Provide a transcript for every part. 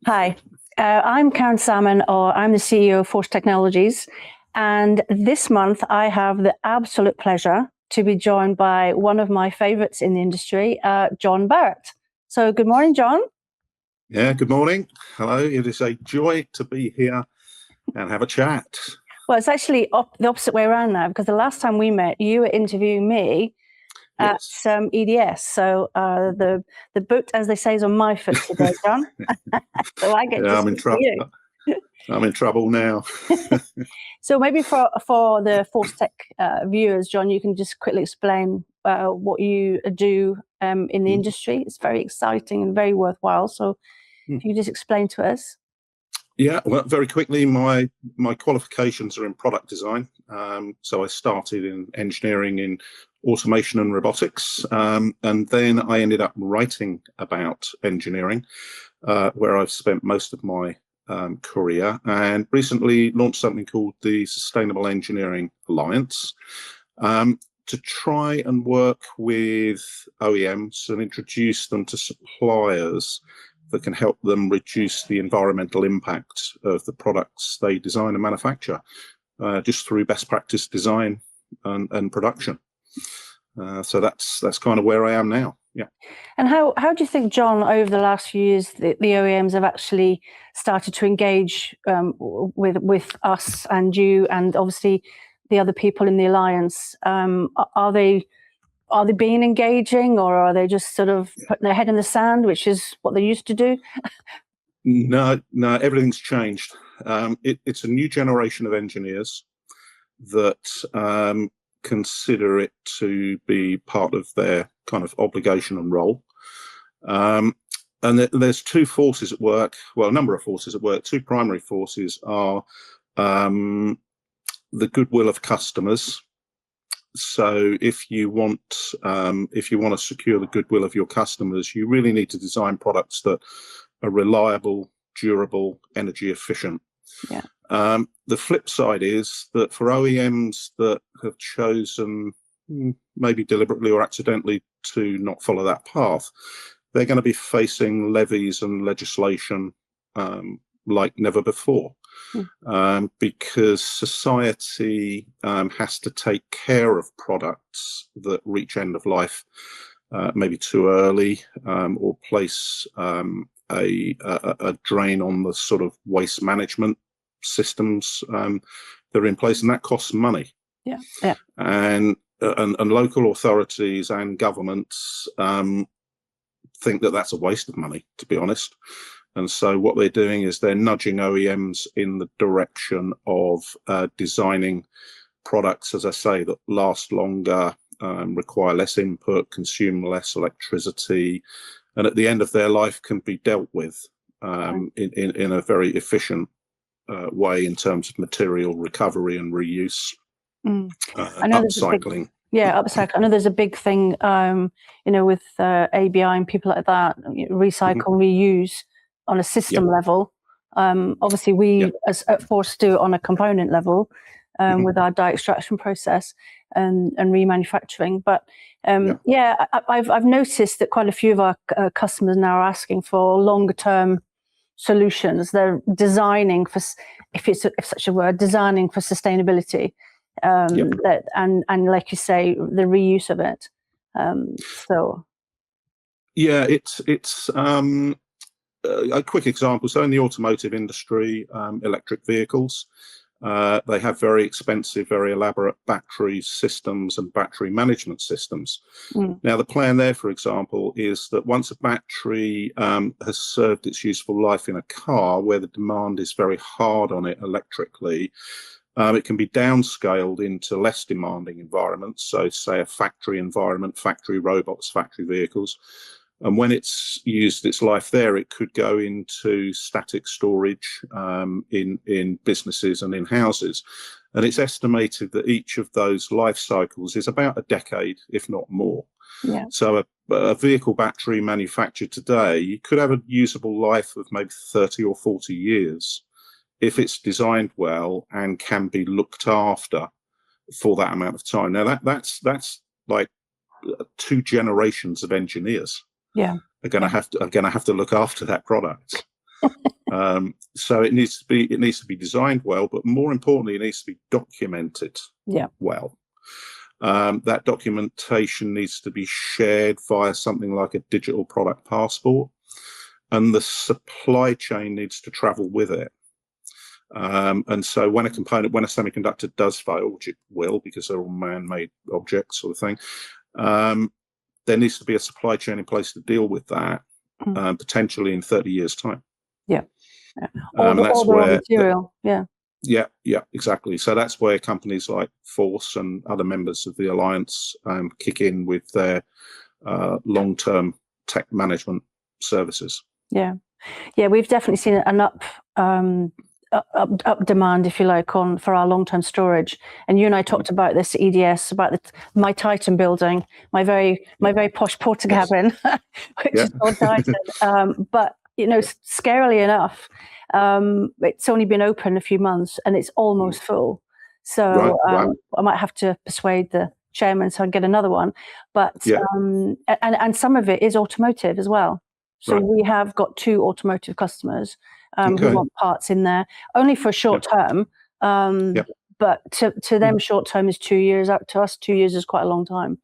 Hi, I'm Karen Salmon, or I'm the CEO of Force Technologies. And this month, I have the absolute pleasure to be joined by one of my favorites in the industry, Jon Barrett. So good morning, Jon. Yeah, good morning. Hello. It is a joy to be here and have a chat. Well, it's actually the opposite way around now, because the last time we met, you were interviewing me at EDS. So the boot, as they say, is on my foot today, Jon. So I get to I'm in speak to you. I'm in trouble now. So maybe for the Force Tech viewers, Jon, you can just quickly explain what you do in the industry. It's very exciting and very worthwhile. So if you just explain to us. Yeah, well, very quickly, my qualifications are in product design. So I started in engineering in automation and robotics, and then I ended up writing about engineering, where I've spent most of my career, and recently launched something called the Sustainable Engineering Alliance to try and work with OEMs and introduce them to suppliers that can help them reduce the environmental impact of the products they design and manufacture, just through best practice design and production. So that's kind of where I am now. Yeah. And how do you think, Jon, over the last few years, the OEMs have actually started to engage with us and you, and obviously the other people in the alliance? Are they being engaging, or are they just sort of putting their head in the sand, which is what they used to do? No, everything's changed. It's a new generation of engineers that consider it to be part of their kind of obligation and role. And there's two forces at work, well, a number of forces at work. Two primary forces are the goodwill of customers. So if you want to secure the goodwill of your customers, you really need to design products that are reliable, durable, energy efficient. Yeah. The flip side is that for OEMs that have chosen, maybe deliberately or accidentally, to not follow that path, they're going to be facing levies and legislation like never before. Because society has to take care of products that reach end of life maybe too early, or place a drain on the sort of waste management systems that are in place, and that costs money. Yeah. And local authorities and governments think that that's a waste of money, to be honest. And so what they're doing is they're nudging OEMs in the direction of designing products, as I say, that last longer, require less input, consume less electricity, and at the end of their life can be dealt with in a very efficient way in terms of material recovery and reuse, upcycling. Upcycle. I know there's a big thing, with ABI and people like that, recycle, reuse on a system level. Obviously, we as at Force do it on a component level with our die extraction process and remanufacturing. But I've noticed that quite a few of our customers now are asking for longer term solutions. They're designing for, if such a word, designing for sustainability. That and like you say, the reuse of it. It's a quick example. So in the automotive industry, electric vehicles, they have very expensive, very elaborate battery systems and battery management systems. Now, the plan there, for example, is that once a battery has served its useful life in a car where the demand is very hard on it electrically, it can be downscaled into less demanding environments. So say a factory environment, factory robots, factory vehicles. And when it's used its life there, it could go into static storage in businesses and in houses. And it's estimated that each of those life cycles is about a decade, if not more. Yeah. So a vehicle battery manufactured today could have a usable life of maybe 30 or 40 years if it's designed well and can be looked after for that amount of time. Now that's like 2 generations of engineers. Are going to have to look after that product. So it needs to be designed well, but more importantly, it needs to be documented well. That documentation needs to be shared via something like a digital product passport, and the supply chain needs to travel with it. And so when a semiconductor does fail, which it will because they're all man-made objects sort of thing, there needs to be a supply chain in place to deal with that, potentially in 30 years' time. Yeah. All the raw material. Yeah, exactly. So that's where companies like Force and other members of the alliance kick in with their long-term tech management services. Yeah, we've definitely seen an up demand, if you like, for our long-term storage. And you and I talked about this EDS, about my Titan building, my very posh Portakabin, which is called Titan. But scarily enough, it's only been open a few months and it's almost full. So I might have to persuade the chairman so I get another one. But and some of it is automotive as well. So we have got 2 automotive customers who want parts in there, only for a short term. But to them, short term is 2 years. Out to us, 2 years is quite a long time.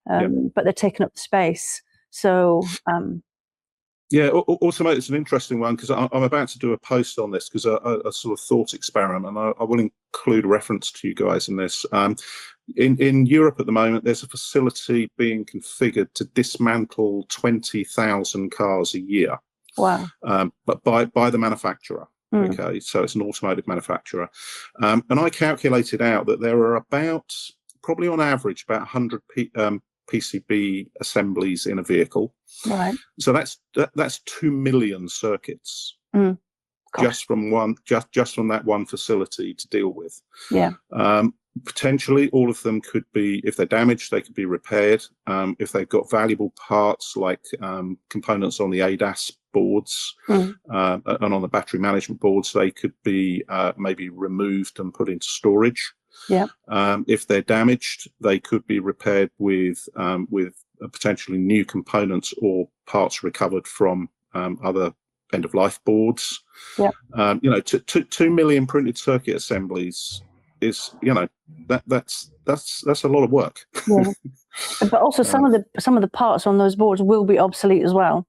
But they're taking up the space. So automotive is an interesting one because I'm about to do a post on this because a sort of thought experiment, and I will include a reference to you guys in this. In Europe at the moment, there's a facility being configured to dismantle 20,000 cars a year. Wow! But by the manufacturer. Okay, so it's an automotive manufacturer, and I calculated out that there are probably on average about 100 PCB assemblies in a vehicle. Right. So that's 2 million circuits just from that one facility to deal with. Yeah. Potentially, all of them could be, if they're damaged, they could be repaired. If they've got valuable parts like components on the ADAS boards and on the battery management boards, they could be maybe removed and put into storage. Yeah. If they're damaged, they could be repaired with potentially new components or parts recovered from other end-of-life boards. Yeah. 2 million printed circuit assemblies is that's a lot of work. Yeah. But also some of the parts on those boards will be obsolete as well.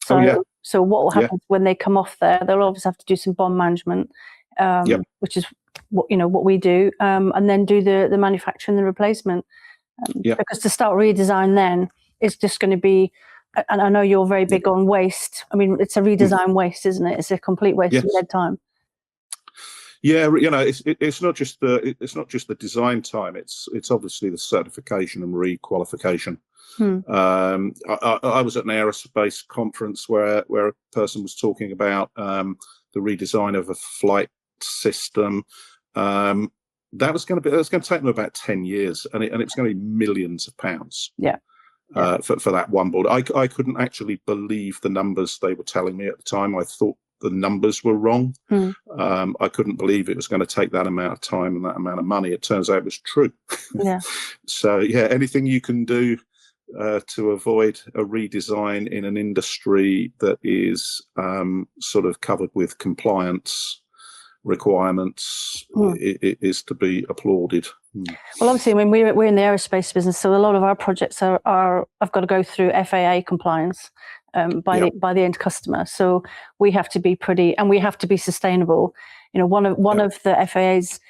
So so what will happen when they come off there? They'll obviously have to do some BOM management, which is what we do, and then do the manufacturing and the replacement. Because to start redesign then it's just going to be, and I know you're very big on waste. I mean, it's a redesign waste, isn't it? It's a complete waste of dead time. Yeah, it's not just the design time. It's obviously the certification and re-qualification. I was at an aerospace conference where a person was talking about the redesign of a flight system. That was going to take them about 10 years, and it was going to be millions of pounds. For that one board. I couldn't actually believe the numbers they were telling me at the time. I thought the numbers were wrong. I couldn't believe it was going to take that amount of time and that amount of money. It turns out it was true. So anything you can do to avoid a redesign in an industry that is sort of covered with compliance requirements is to be applauded. Well, obviously, I mean, we're in the aerospace business, so a lot of our projects have got to go through FAA compliance by the end customer. So we have to be and we have to be sustainable. One of the FAA's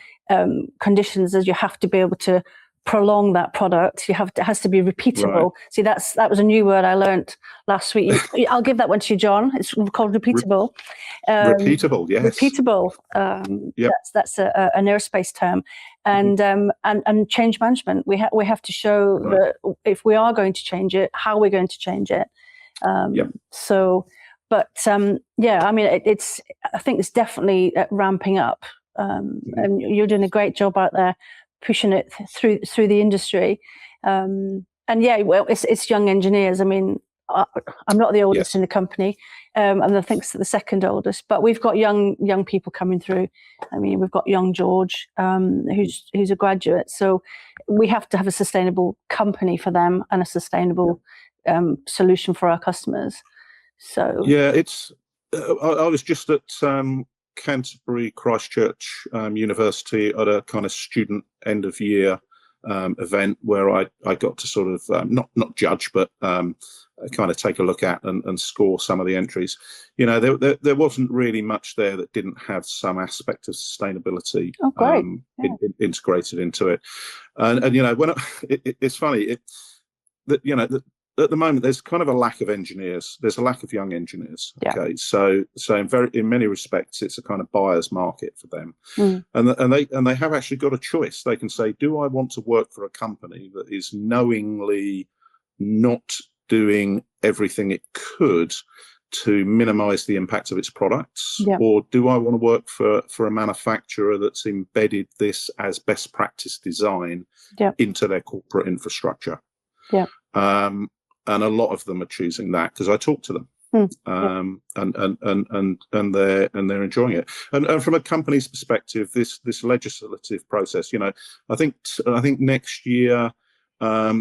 conditions is you have to be able to prolong that product. It has to be repeatable. See, that was a new word I learned last week. I'll give that one to you, John. It's called repeatable. Repeatable, yes. Repeatable. That's an aerospace term. And change management. We have to show that if we are going to change it, how we're going to change it. So, but I mean, I think it's definitely ramping up. And you're doing a great job out there, pushing it through the industry. And it's young engineers. I mean, I'm not the oldest in the company, and I think it's the second oldest, but we've got young people coming through. I mean, we've got young George, who's a graduate. So we have to have a sustainable company for them and a sustainable solution for our customers. So I was just at Canterbury Christchurch University at a kind of student end of year event where I got to sort of not judge, but kind of take a look at and score some of the entries. You know, there wasn't really much there that didn't have some aspect of sustainability integrated into it. And you know, when it's funny that you know that at the moment there's kind of a lack of engineers. There's a lack of young engineers. Yeah. Okay, so in many respects it's a kind of buyer's market for them, and they have actually got a choice. They can say, do I want to work for a company that is knowingly not doing everything it could to minimize the impact of its products, or do I want to work for a manufacturer that's embedded this as best practice design into their corporate infrastructure? And a lot of them are choosing that because I talk to them, and they're enjoying it. And from a company's perspective, this legislative process, you know, I think next year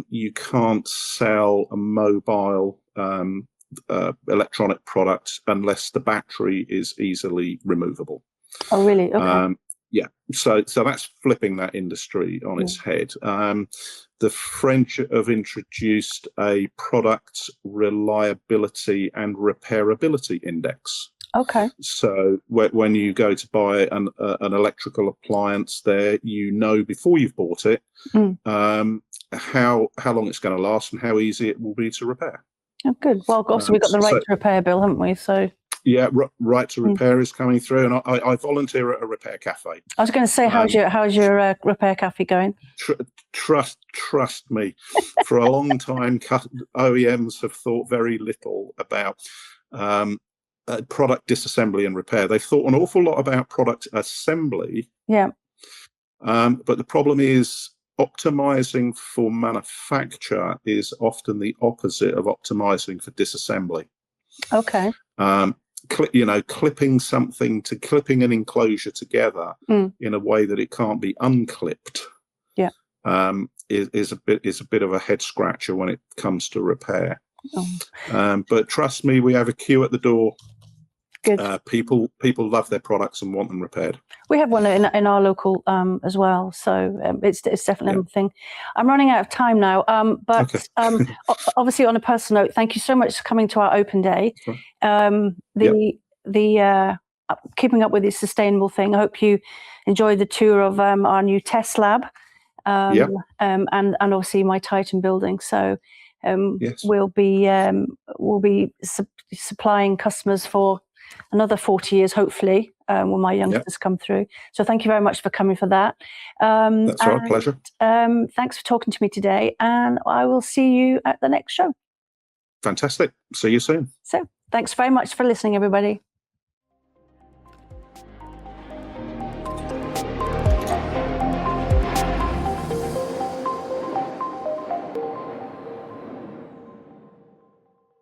you can't sell a mobile electronic product unless the battery is easily removable. Oh, really? Okay. Yeah, so that's flipping that industry on its head. The French have introduced a product reliability and repairability index. Okay. So when you go to buy an electrical appliance, there you know before you've bought it how long it's going to last and how easy it will be to repair. Oh, good. Well, obviously we've got the right to repair bill, haven't we? So. Yeah, right to repair is coming through, and I volunteer at a repair cafe. I was going to say, how's your repair cafe going? Trust me, for a long time, OEMs have thought very little about product disassembly and repair. They've thought an awful lot about product assembly. Yeah. But the problem is optimizing for manufacture is often the opposite of optimizing for disassembly. Okay. Clipping an enclosure together in a way that it can't be unclipped. Yeah. Is a bit of a head scratcher when it comes to repair. But trust me, we have a queue at the door. Good. People love their products and want them repaired. We have one in our local as well, so it's definitely a thing. I'm running out of time now, but obviously on a personal note, thank you so much for coming to our open day. The keeping up with this sustainable thing. I hope you enjoyed the tour of our new test lab, and obviously my Titan building. So we'll be supplying customers for another 40 years, hopefully, when my youngsters come through. So thank you very much for coming for that. That's our pleasure. Thanks for talking to me today, and I will see you at the next show. Fantastic. See you soon. So thanks very much for listening, everybody.